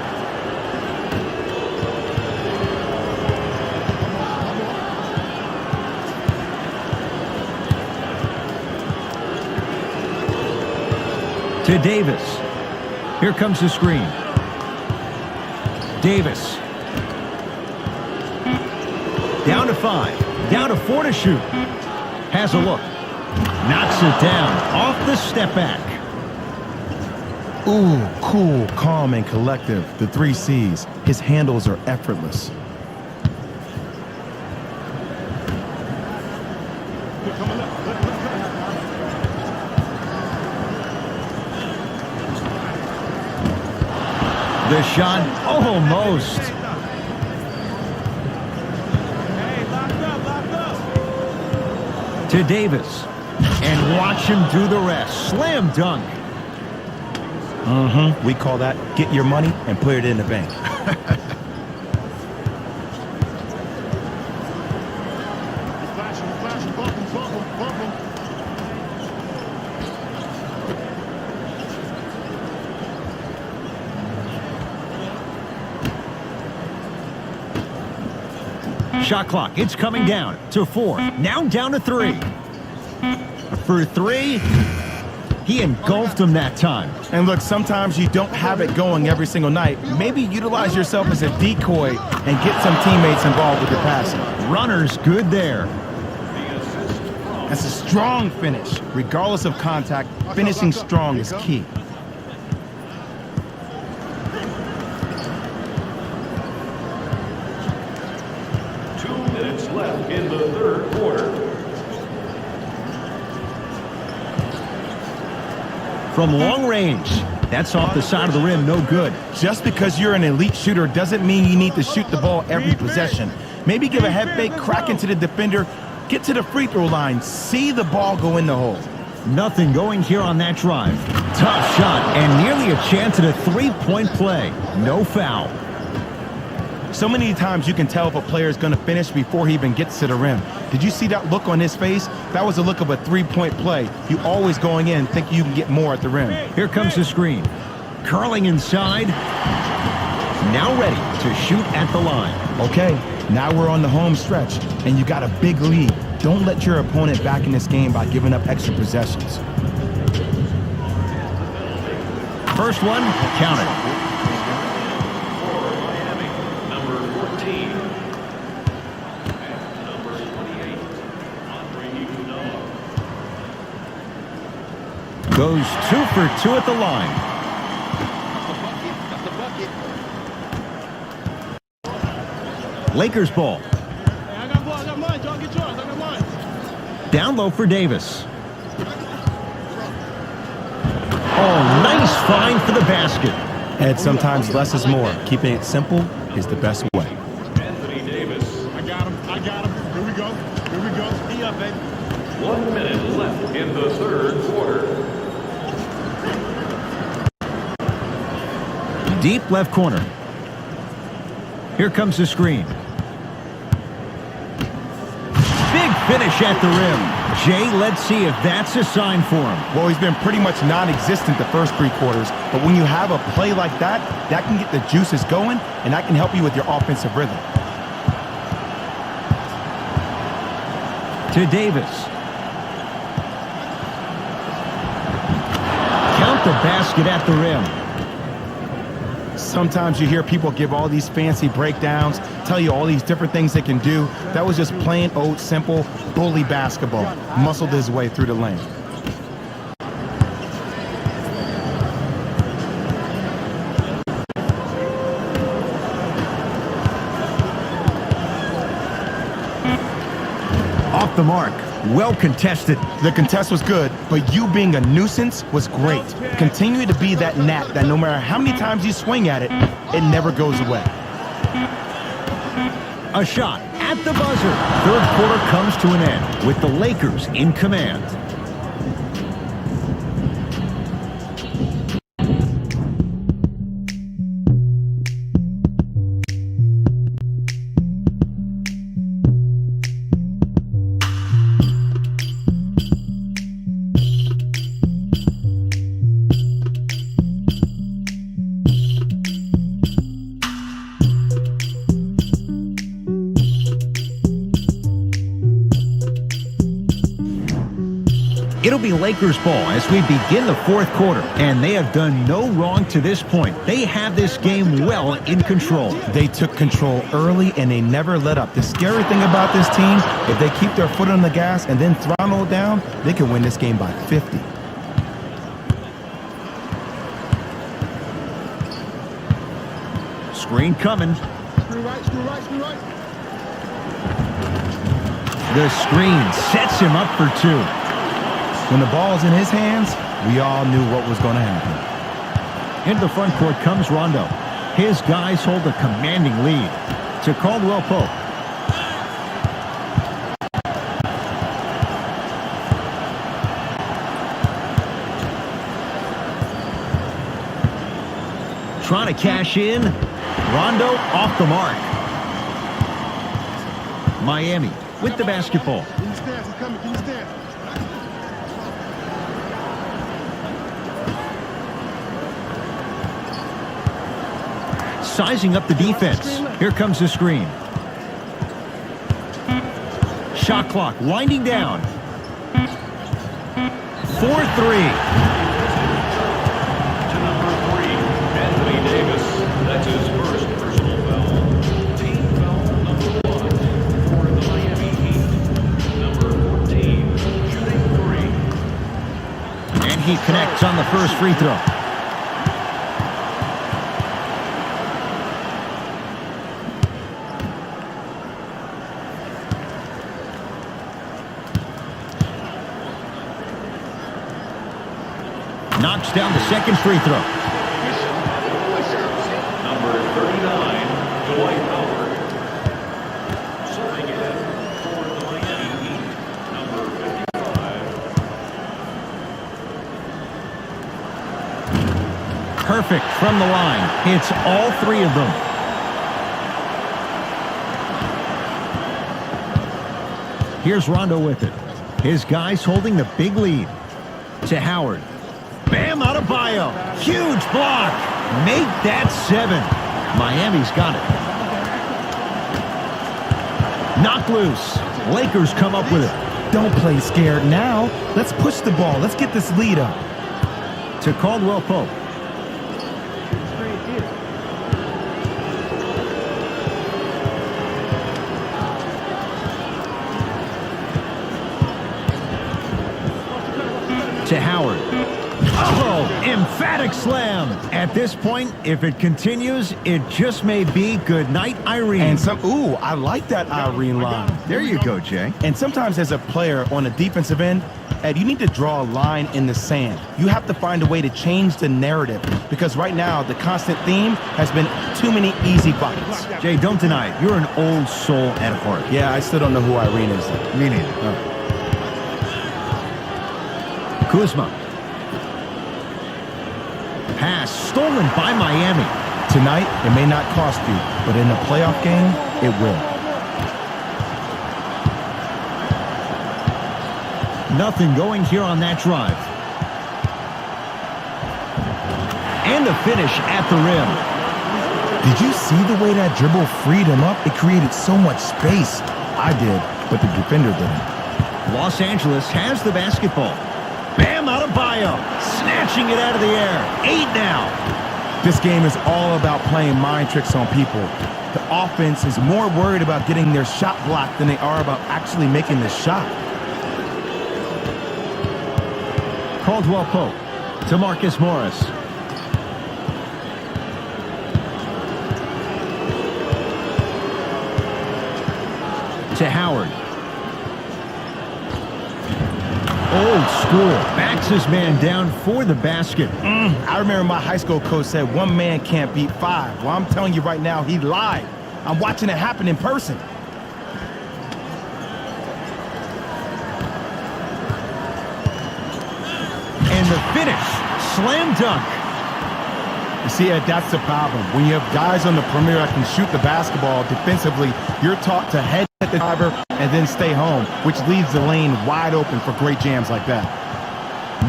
To Davis. Here comes the screen. Davis. Down to 5. Down to 4 to shoot. Has a look. Knocks it down. Off the step back. Ooh, cool, calm, and collective. The 3 C's. His handles are effortless. The shot almost. To Davis. And watch him do the rest. Slam dunk. We call that get your money and put it in the bank. Shot clock, it's coming down to 4. Now down to 3. For 3, he engulfed him that time. And look, sometimes you don't have it going every single night. Maybe utilize yourself as a decoy and get some teammates involved with your passing. Runner's good there. That's a strong finish. Regardless of contact, finishing strong is key. Left in the third quarter. From long range, that's off the side of the rim, no good. Just because you're an elite shooter doesn't mean you need to shoot the ball every possession. Maybe give a head fake, crack into the defender, get to the free throw line, see the ball go in the hole. Nothing going here on that drive. Tough shot and nearly a chance at a three-point play. No foul. So many times you can tell if a player is going to finish before he even gets to the rim. Did you see that look on his face? That was the look of a three-point play. You always going in thinking you can get more at the rim. Here comes the screen. Curling inside. Now ready to shoot at the line. Okay, now we're on the home stretch, and you got a big lead. Don't let your opponent back in this game by giving up extra possessions. First one, count it. Number 14. And number 28. Goes 2 for 2 at the line. Lakers ball. I got mine. Y'all get yours. I got mine. Down low for Davis. Oh, nice find for the basket. Ed, sometimes less is more. Keeping it simple is the best way. Anthony Davis. I got him. Here we go. Be up, baby. 1 minute left in the third quarter. Deep left corner. Here comes the screen. Big finish at the rim. Jay, let's see if that's a sign for him. Well, he's been pretty much non-existent the first 3 quarters, but when you have a play like that, that can get the juices going, and that can help you with your offensive rhythm. To Davis. Count the basket at the rim. Sometimes you hear people give all these fancy breakdowns, tell you all these different things they can do. That was just plain old simple bully basketball. Muscled his way through the lane. Off the mark. Well contested. The contest was good, but you being a nuisance was great. Continue to be that gnat that no matter how many times you swing at it, it never goes away. A shot at the buzzer. Third quarter comes to an end with the Lakers in command. It'll be Lakers ball as we begin the fourth quarter, and they have done no wrong to this point. They have this game well in control. They took control early, and they never let up. The scary thing about this team, if they keep their foot on the gas and then throttle it down, they can win this game by 50. Screen coming. Screw right. The screen sets him up for 2. When the ball's in his hands, we all knew what was going to happen. Into the front court comes Rondo. His guys hold a commanding lead. To Caldwell Pope. Trying to cash in. Rondo off the mark. Miami with the basketball. Can you stand? He's coming. Can you stand? Sizing up the defense. Here comes the screen. Shot clock winding down. 4-3. To number 3, Anthony Davis. That's his first personal foul. Team foul number 1 for the Miami Heat. Number 14, shooting 3. And he connects on the first free throw. Knocks down the second free throw. Number 39, Dwight Howard. Serving in for the Miami Heat. Number 55. Perfect from the line. Hits all 3 of them. Here's Rondo with it. His guys holding the big lead. To Howard. Bam Adebayo. Huge block. Make that 7. Miami's got it. Knocked loose. Lakers come up with it. Don't play scared now. Let's push the ball. Let's get this lead up. To Caldwell Pope. To Howard. Oh, emphatic slam. At this point, if it continues, it just may be good night, Irene. And ooh, I like that Irene line. There you go, Jay. And sometimes as a player on the defensive end, Ed, you need to draw a line in the sand. You have to find a way to change the narrative because right now the constant theme has been too many easy buckets. Jay, don't deny it. You're an old soul at heart. Yeah, I still don't know who Irene is. Me neither. Kuzma. Pass stolen by Miami. Tonight, it may not cost you, but in a playoff game, it will. Nothing going here on that drive. And a finish at the rim. Did you see the way that dribble freed him up? It created so much space. I did, but the defender didn't. Los Angeles has the basketball. Bam Adebayo, snatching it out of the air. 8 now. This game is all about playing mind tricks on people. The offense is more worried about getting their shot blocked than they are about actually making the shot. Caldwell Pope to Marcus Morris. To Howard. Old school. Backs his man down for the basket. I remember my high school coach said one man can't beat 5. Well, I'm telling you right now, he lied. I'm watching it happen in person. And the finish. Slam dunk. You see, Ed, that's the problem. When you have guys on the perimeter that can shoot the basketball defensively, you're taught to head at the driver and then stay home, which leaves the lane wide open for great jams like that.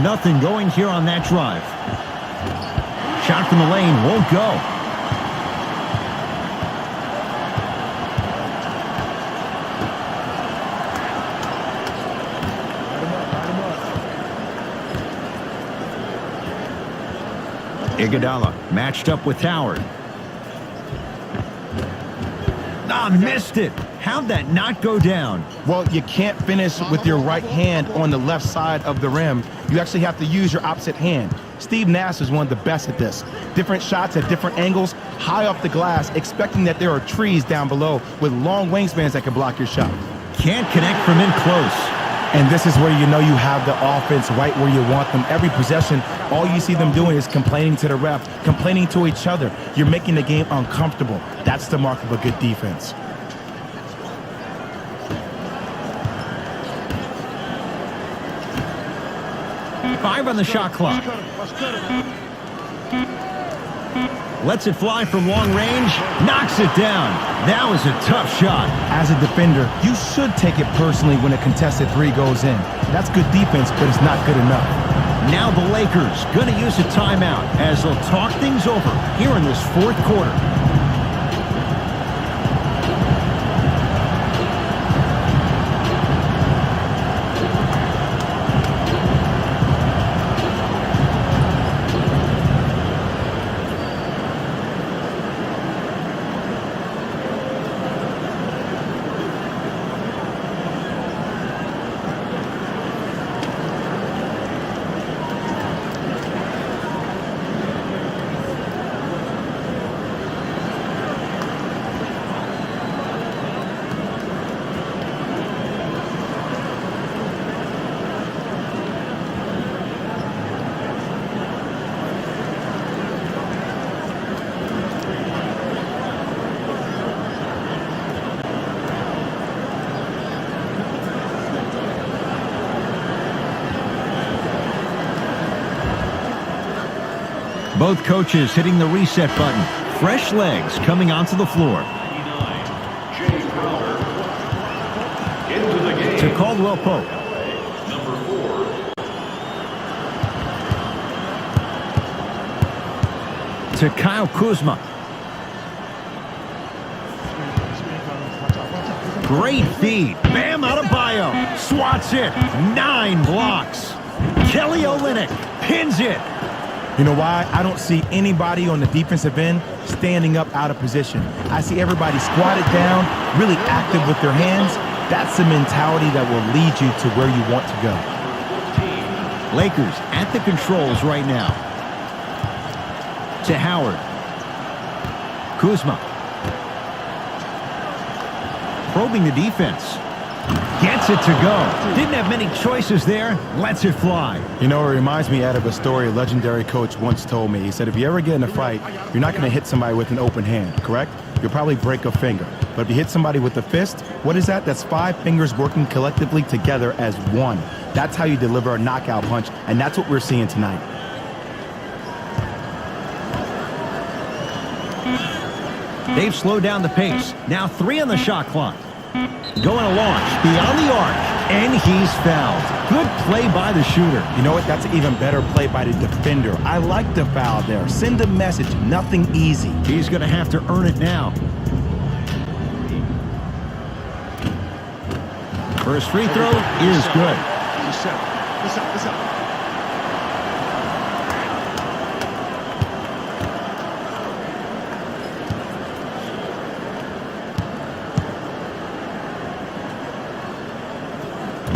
Nothing going here on that drive. Shot from the lane won't go. Iguodala matched up with Howard. Missed it. How'd that not go down? Well, you can't finish with your right hand on the left side of the rim. You actually have to use your opposite hand. Steve Nash is one of the best at this. Different shots at different angles, high off the glass, expecting that there are trees down below with long wingspans that can block your shot. Can't connect from in close. And this is where you know you have the offense right where you want them. Every possession, all you see them doing is complaining to the ref, complaining to each other. You're making the game uncomfortable. That's the mark of a good defense. Five on the shot clock. Lets it fly from long range. Knocks it down. That was a tough shot. As a defender, you should take it personally when a contested 3 goes in. That's good defense, but it's not good enough. Now the Lakers going to use a timeout as they'll talk things over here in this fourth quarter. Both coaches hitting the reset button. Fresh legs coming onto the floor. 99, Jay Crowder. Into the game. To Caldwell Pope. Number 4. to Kyle Kuzma. Great feed. Bam Adebayo swats it. 9 blocks. Kelly Olynyk pins it. You know why? I don't see anybody on the defensive end standing up out of position. I see everybody squatted down, really active with their hands. That's the mentality that will lead you to where you want to go. Lakers at the controls right now. To Howard. Kuzma. Probing the defense. Gets it to go. Didn't have many choices there. Lets it fly. You know, it reminds me out of a story a legendary coach once told me. He said, if you ever get in a fight, you're not going to hit somebody with an open hand, correct? You'll probably break a finger. But if you hit somebody with a fist, what is that? That's 5 fingers working collectively together as one. That's how you deliver a knockout punch, and that's what we're seeing tonight. They've slowed down the pace. Now 3 on the shot clock. Going to launch beyond the arc, and he's fouled. Good play by the shooter. You know what? That's an even better play by the defender. I like the foul there. Send a message. Nothing easy. He's going to have to earn it now. First free throw is good.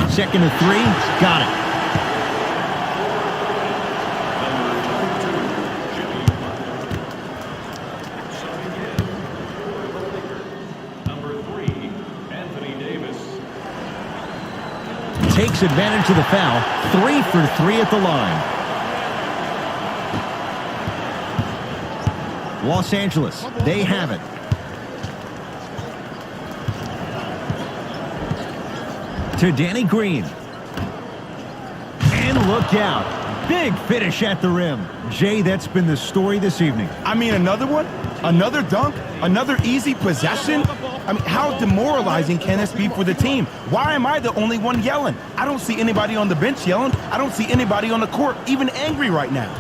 Second and 3, got it. Number 3, Anthony Davis. Takes advantage of the foul. 3 for 3 at the line. Los Angeles, they have it. To Danny Green. And look out. Big finish at the rim. Jay, that's been the story this evening. I mean, another one? Another dunk? Another easy possession? I mean, how demoralizing can this be for the team? Why am I the only one yelling? I don't see anybody on the bench yelling. I don't see anybody on the court even angry right now.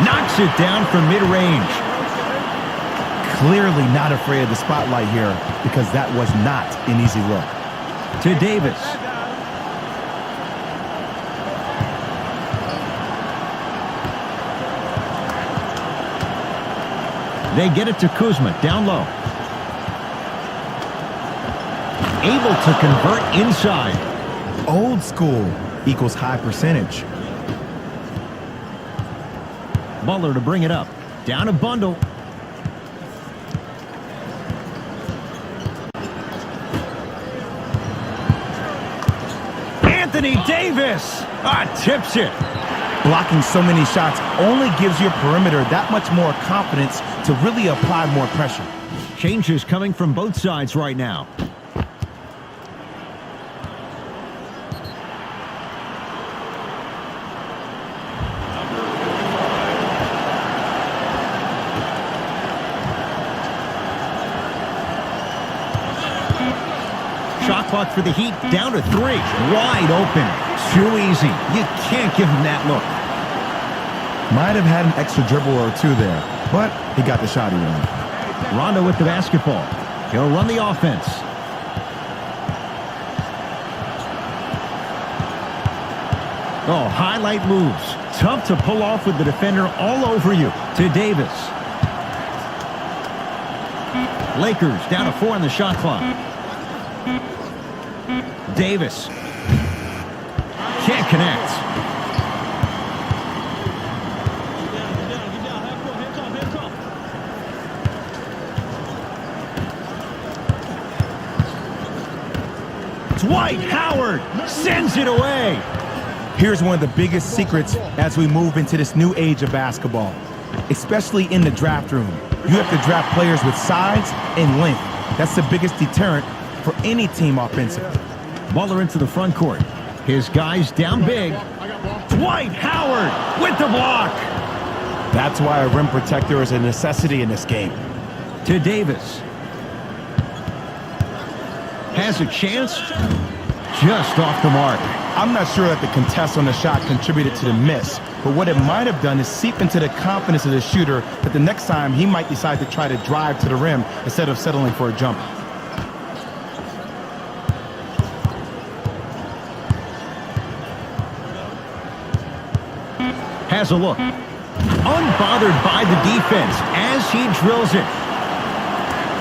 Knocks it down from mid-range. Clearly not afraid of the spotlight here because that was not an easy look. To Davis. They get it to Kuzma, down low. Able to convert inside. Old school equals high percentage. Butler to bring it up. Down a bundle. Anthony Davis tips it. Blocking so many shots only gives your perimeter that much more confidence to really apply more pressure. Changes coming from both sides right now. Shot clock for the Heat, down to 3. Wide open. Too easy. You can't give him that look. Might have had an extra dribble or 2 there, but he got the shot he wanted. Rondo with the basketball. He'll run the offense. Oh, highlight moves. Tough to pull off with the defender all over you. To Davis. Lakers down to 4 on the shot clock. Davis. Can't connect. Dwight Howard sends it away. Here's one of the biggest secrets as we move into this new age of basketball, especially in the draft room. You have to draft players with size and length. That's the biggest deterrent for any team offensively. Butler into the front court. His guys down big. Dwight Howard with the block. That's why a rim protector is a necessity in this game. To Davis. Has a chance. Just off the mark. I'm not sure that the contest on the shot contributed to the miss, but what it might have done is seep into the confidence of the shooter that the next time he might decide to try to drive to the rim instead of settling for a jump. Has a look. Unbothered by the defense as he drills it.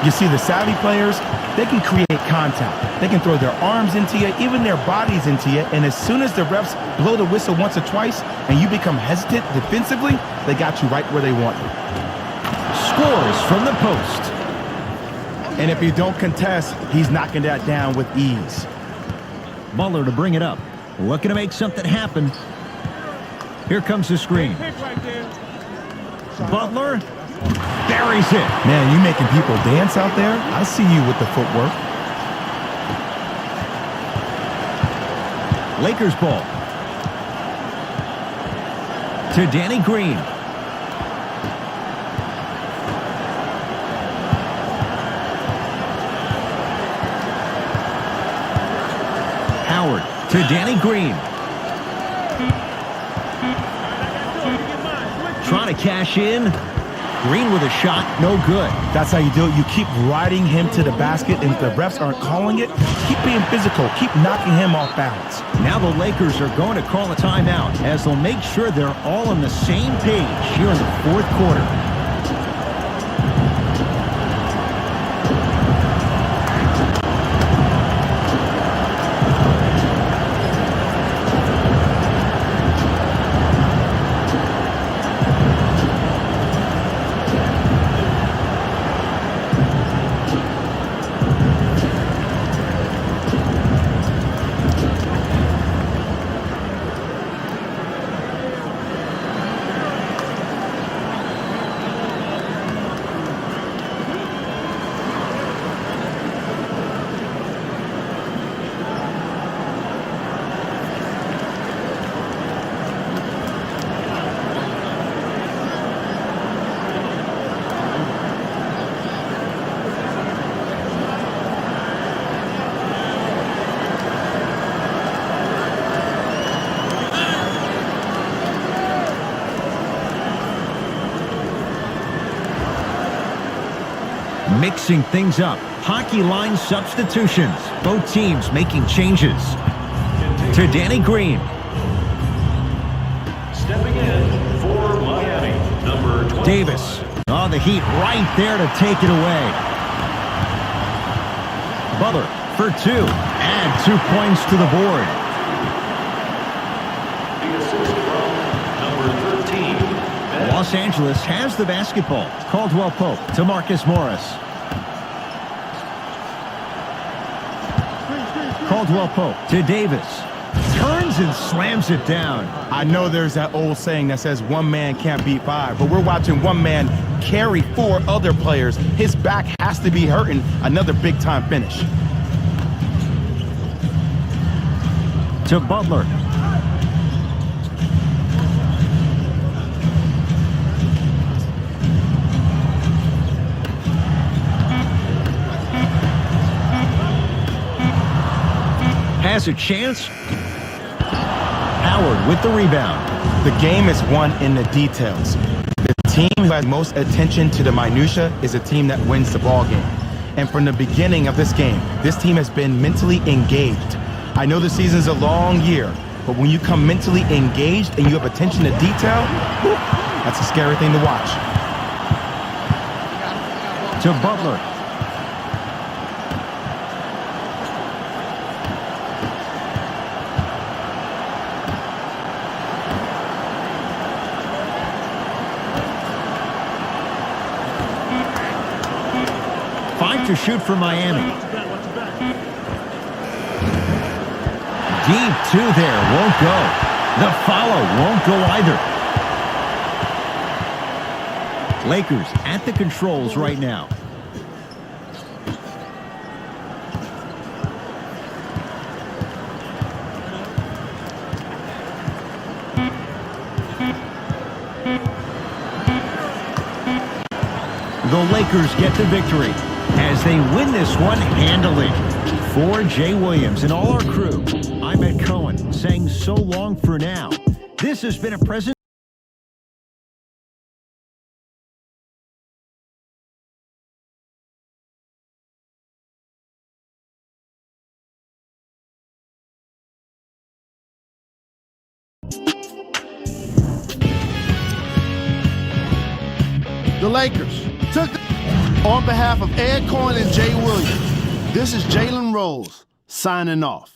You see, the savvy players, they can create contact. They can throw their arms into you, even their bodies into you, and as soon as the refs blow the whistle once or twice and you become hesitant defensively, they got you right where they want you. Scores from the post. And if you don't contest, he's knocking that down with ease. Butler to bring it up. Looking to make something happen. Here comes the screen. Butler buries it. Man, you making people dance out there? I see you with the footwork. Lakers ball. To Danny Green. Howard to Danny Green. Trying to cash in. Green with a shot, no good. That's how you do it. You keep riding him to the basket, and if the refs aren't calling it, keep being physical. Keep knocking him off balance. Now the Lakers are going to call a timeout as they'll make sure they're all on the same page here in the fourth quarter. Mixing things up. Hockey line substitutions. Both teams making changes. To Danny Green. Stepping in for Miami, number 25. Davis. Oh, the Heat right there to take it away. Butler for two. Add 2 points to the board. The assist from number 13. Los Angeles has the basketball. Caldwell Pope to Marcus Morris. Caldwell Pope to Davis. Turns and slams it down. I know there's that old saying that says one man can't beat five, but we're watching one man carry 4 other players. His back has to be hurting. Another big-time finish. To Butler. Has a chance. Howard with the rebound. The game is won in the details. The team who has most attention to the minutia is a team that wins the ball game. And from the beginning of this game, this team has been mentally engaged. I know the season's a long year, but when you come mentally engaged and you have attention to detail, whew, that's a scary thing to watch. To Butler. To shoot for Miami. Deep two there, won't go. The follow won't go either. Lakers at the controls right now. The Lakers get the victory as they win this one handily. For Jay Williams and all our crew, I'm Ed Cohen saying so long for now. This has been a present The Lakers took on behalf of Ed Cohen and Jay Williams. This is Jalen Rose signing off.